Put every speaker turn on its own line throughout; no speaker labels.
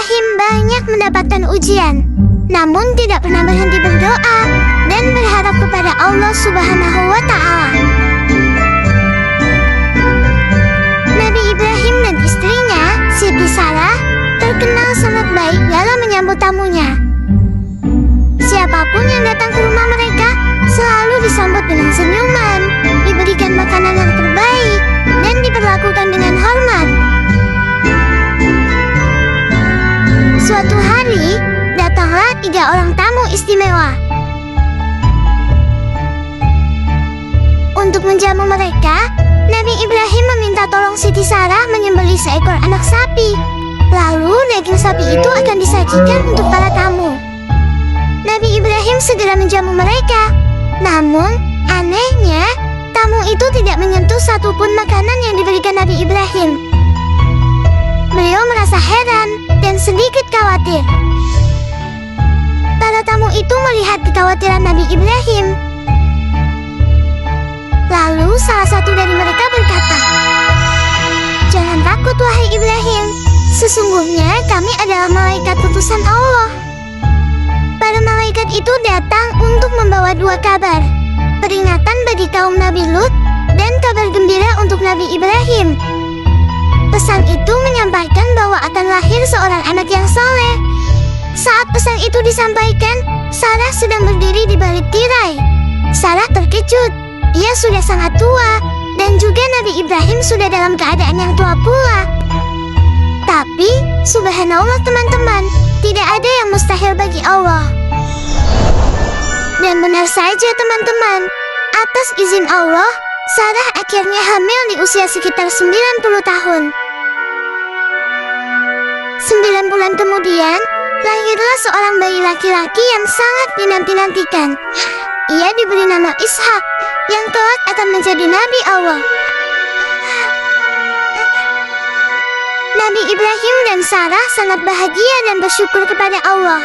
Ibrahim banyak mendapatkan ujian, namun tidak pernah berhenti berdoa dan berharap kepada Allah Subhanahu wa Ta'ala. Nabi Ibrahim dan istrinya, Siti Sarah, terkenal sangat baik dalam menyambut tamunya. Siapapun yang datang ke rumah mereka selalu disambut dengan senyuman, diberikan makanan yang terbaik, dan diperlakukan dengan hormat. Suatu hari, datanglah 3 orang tamu istimewa. Untuk menjamu mereka, Nabi Ibrahim meminta tolong Siti Sarah menyembelih seekor anak sapi. Lalu daging sapi itu akan disajikan untuk para tamu. Nabi Ibrahim segera menjamu mereka. Namun, anehnya, tamu itu tidak menyentuh satupun makanan yang diberikan Nabi Ibrahim. Beliau merasa heran dan sedikit khawatir. Para tamu itu melihat kekhawatiran Nabi Ibrahim. Lalu salah satu dari mereka berkata, "Jangan takut wahai Ibrahim, sesungguhnya kami adalah malaikat utusan Allah." Para malaikat itu datang untuk membawa 2 kabar, peringatan bagi kaum Nabi Lut dan kabar gembira untuk Nabi Ibrahim. Pesan itu menyampaikan bahwa akan lahir seorang anak yang saleh. Saat pesan itu disampaikan, Sarah sedang berdiri di balik tirai. Sarah terkejut. Ia sudah sangat tua, dan juga Nabi Ibrahim sudah dalam keadaan yang tua pula. Tapi, subhanallah teman-teman, tidak ada yang mustahil bagi Allah. Dan benar saja teman-teman, atas izin Allah, Sarah akhirnya hamil di usia sekitar 90 tahun. 9 bulan kemudian, lahirlah seorang bayi laki-laki yang sangat dinanti-nantikan. Ia diberi nama Ishak, yang kelak akan menjadi Nabi Allah. Nabi Ibrahim dan Sarah sangat bahagia dan bersyukur kepada Allah.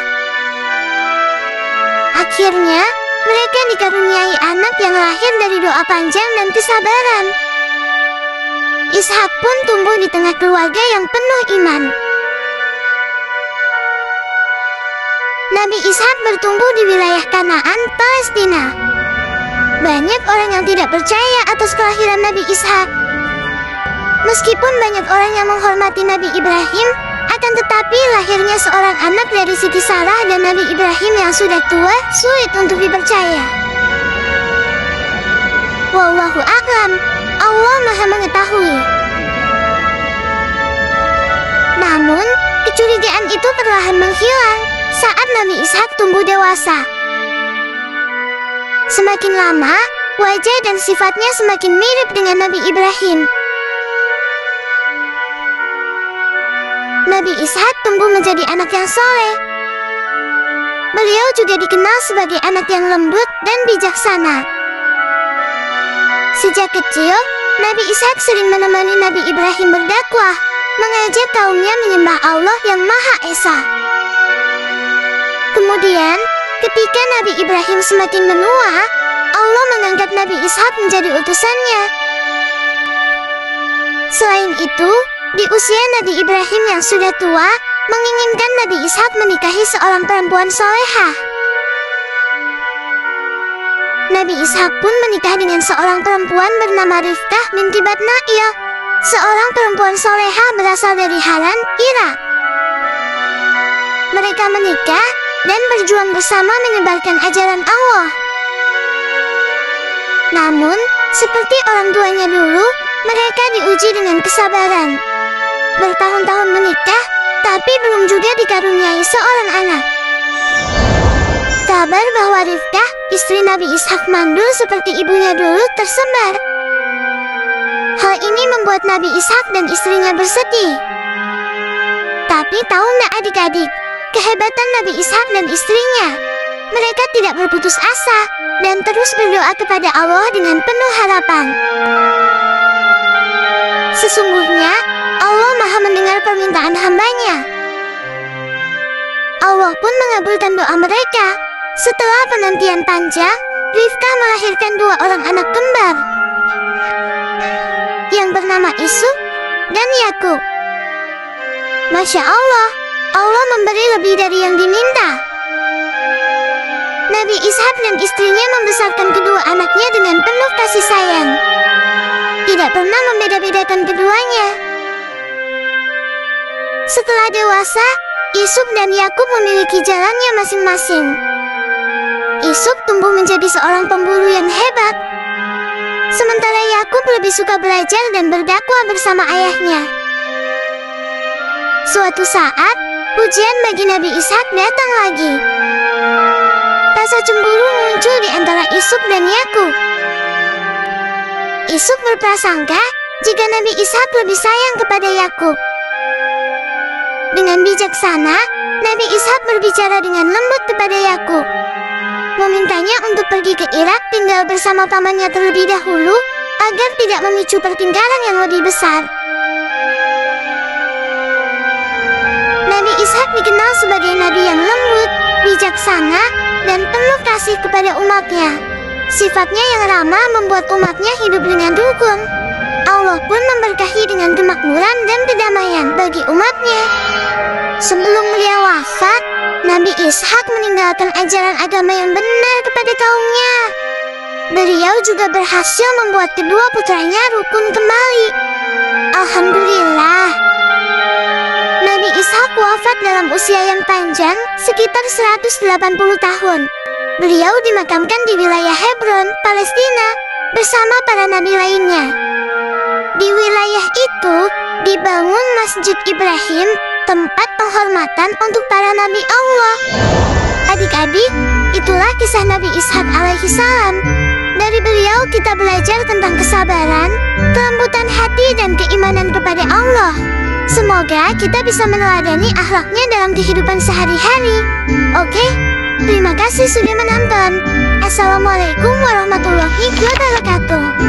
Akhirnya, mereka dikaruniai anak yang lahir dari doa panjang dan kesabaran. Ishak pun tumbuh di tengah keluarga yang penuh iman. Nabi Ishak bertumbuh di wilayah Kanaan, Palestina. Banyak orang yang tidak percaya atas kelahiran Nabi Ishak. Meskipun banyak orang yang menghormati Nabi Ibrahim, akan tetapi lahirnya seorang anak dari Siti Sarah dan Nabi Ibrahim yang sudah tua sulit untuk dipercaya. Wallahu a'lam, Allah Maha mengetahui. Namun, kecurigaan itu perlahan menghilang saat Nabi Ishak tumbuh dewasa. Semakin lama, wajah dan sifatnya semakin mirip dengan Nabi Ibrahim. Nabi Ishak tumbuh menjadi anak yang soleh. Beliau juga dikenal sebagai anak yang lembut dan bijaksana. Sejak kecil, Nabi Ishak sering menemani Nabi Ibrahim berdakwah, mengajak kaumnya menyembah Allah yang Maha Esa. Kemudian, ketika Nabi Ibrahim semakin menua, Allah mengangkat Nabi Ishak menjadi utusannya. Selain itu, di usia Nabi Ibrahim yang sudah tua, menginginkan Nabi Ishak menikahi seorang perempuan solehah. Nabi Ishak pun menikah dengan seorang perempuan bernama Rifkah binti Batnail, seorang perempuan solehah berasal dari Haran, Irak. Mereka menikah dan berjuang bersama menyebarkan ajaran Allah. Namun, seperti orang tuanya dulu, mereka diuji dengan kesabaran. Bertahun-tahun menikah, tapi belum juga dikaruniai seorang anak. Kabar bahwa Rifkah, istri Nabi Ishak mandul seperti ibunya dulu tersebar. Hal ini membuat Nabi Ishak dan istrinya bersedih. Tapi tahu nggak adik-adik, kehebatan Nabi Ishak dan istrinya? Mereka tidak berputus asa dan terus berdoa kepada Allah dengan penuh harapan. Sesungguhnya, Allah Maha mendengar permintaan hamba-Nya. Allah pun mengabulkan doa mereka. Setelah penantian panjang, Rifkah melahirkan 2 orang anak kembar yang bernama Isuk dan Yakub. Masya Allah, Allah memberi lebih dari yang diminta. Nabi Ishak dan istrinya membesarkan kedua anaknya dengan penuh kasih sayang. Tidak pernah membeda-bedakan keduanya. Setelah dewasa, Yusuf dan Yakub memiliki jalannya masing-masing. Yusuf tumbuh menjadi seorang pemburu yang hebat, sementara Yakub lebih suka belajar dan berdakwah bersama ayahnya. Suatu saat, ujian bagi Nabi Ishak datang lagi. Rasa cemburu muncul di antara Yusuf dan Yakub. Yusuf berprasangka jika Nabi Ishak lebih sayang kepada Yakub. Dengan bijaksana, Nabi Ishak berbicara dengan lembut kepada Yakub, memintanya untuk pergi ke Irak tinggal bersama pamannya terlebih dahulu, agar tidak memicu pertengkaran yang lebih besar. Nabi Ishak dikenal sebagai nabi yang lembut, bijaksana, dan penuh kasih kepada umatnya. Sifatnya yang ramah membuat umatnya hidup dengan rukun. Allah pun memberkahi dengan kemakmuran dan kedamaian bagi umatnya. Sebelum beliau wafat, Nabi Ishak meninggalkan ajaran agama yang benar kepada kaumnya. Beliau juga berhasil membuat kedua putranya rukun kembali. Alhamdulillah. Nabi Ishak wafat dalam usia yang panjang, sekitar 180 tahun. Beliau dimakamkan di wilayah Hebron, Palestina, bersama para nabi lainnya. Di wilayah itu, dibangun Masjid Ibrahim, tempat penghormatan untuk para nabi Allah. Adik-adik, itulah kisah Nabi Ishak alaihi salam. Dari beliau kita belajar tentang kesabaran, kelembutan hati, dan keimanan kepada Allah. Semoga kita bisa meneladani akhlaknya dalam kehidupan sehari-hari. Oke, terima kasih sudah menonton. Assalamualaikum warahmatullahi wabarakatuh.